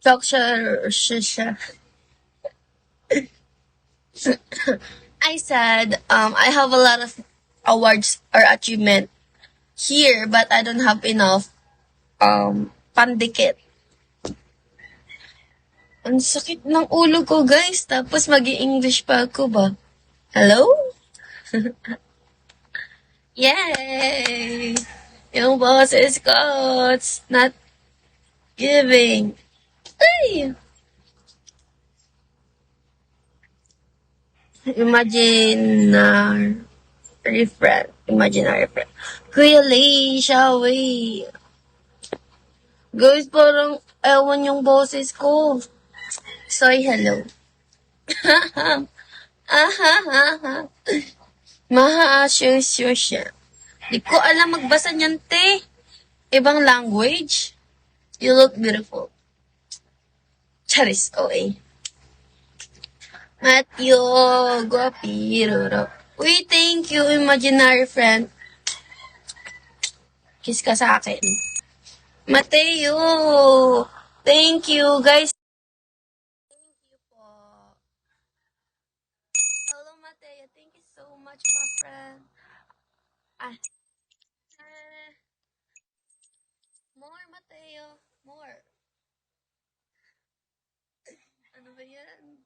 talk siya. I said, I have a lot of awards or achievement here, but I don't have enough pandikit. Ang sakit ng ulo ko, guys. Tapos mag-i-English pa ako ba? Hello? Yay! Yung boses ko, it's not giving. Ay! Imaginary friend. Kuya Lay, shall we? Guys, parang ewan yung boses ko. Soy hello. Maha-asyo siya. Di ko alam magbasa niyan, te. Ibang language. You look beautiful. Charis, OA. Matthew, guapiro. Uy, thank you, imaginary friend. Kiss ka sa akin. Mateo, thank you, guys. Thank you po. Hello, Mateo. Thank you so much, my friend. More, Mateo. More. Ano ba yan?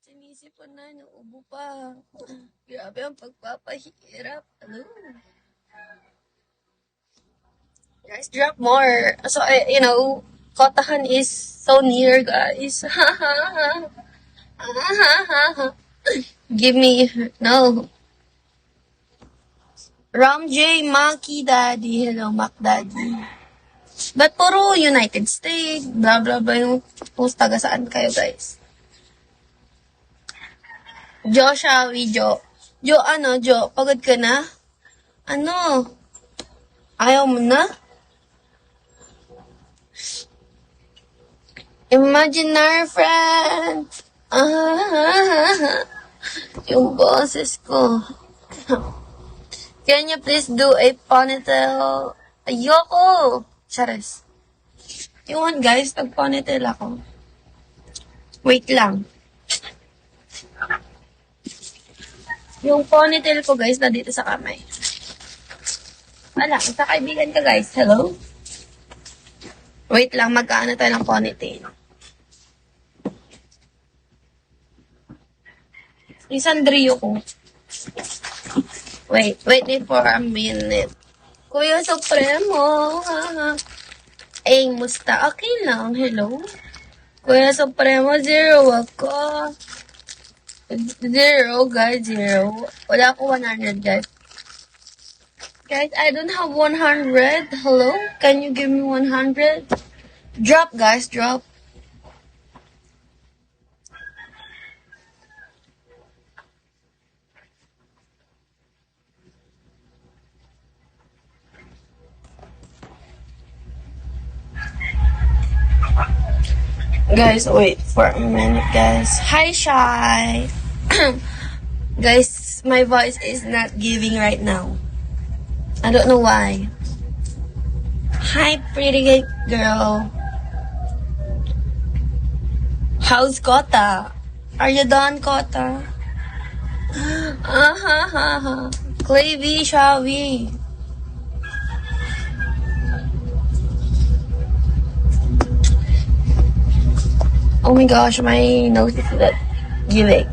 Sinisip ko na, nauubo pa. Grabe ang pagpapahirap. Hello. Guys, drop more. So, Kotahan is so near, guys. Give me, no. Ram J, Maki Daddy. Hello, Mac Daddy. But puro United States, blah, blah, blah, yung post taga saan kayo, guys. Jo, Shawi, Jo. Jo, pagod ka na? Ayaw mo na? Imaginary friend. Yung boses ko. Can you please do a ponytail? Ayoko. Charis. You want, guys? Pag-ponytail ako. Wait lang. Yung ponytail ko, guys, na dito sa kamay. Wala, sa kaibigan ka, guys. Hello? Wait lang, magkaano tayo ng ponytail. Yung sandrio ko. Wait for a minute. Kuya Supremo. Ay, musta? Okay lang. Hello? Kuya Supremo, 0 ako. 0, guys, 0. Wala ako 100, guys. Guys, I don't have 100. Hello? Can you give me 100? Drop, guys, drop. Guys, wait for a minute, guys. Hi, Shy. Guys, my voice is not giving right now. I don't know why. Hi, pretty girl. How's Kota? Are you done, Kota? Clavy, shall we? Oh my gosh, my nose is not giving.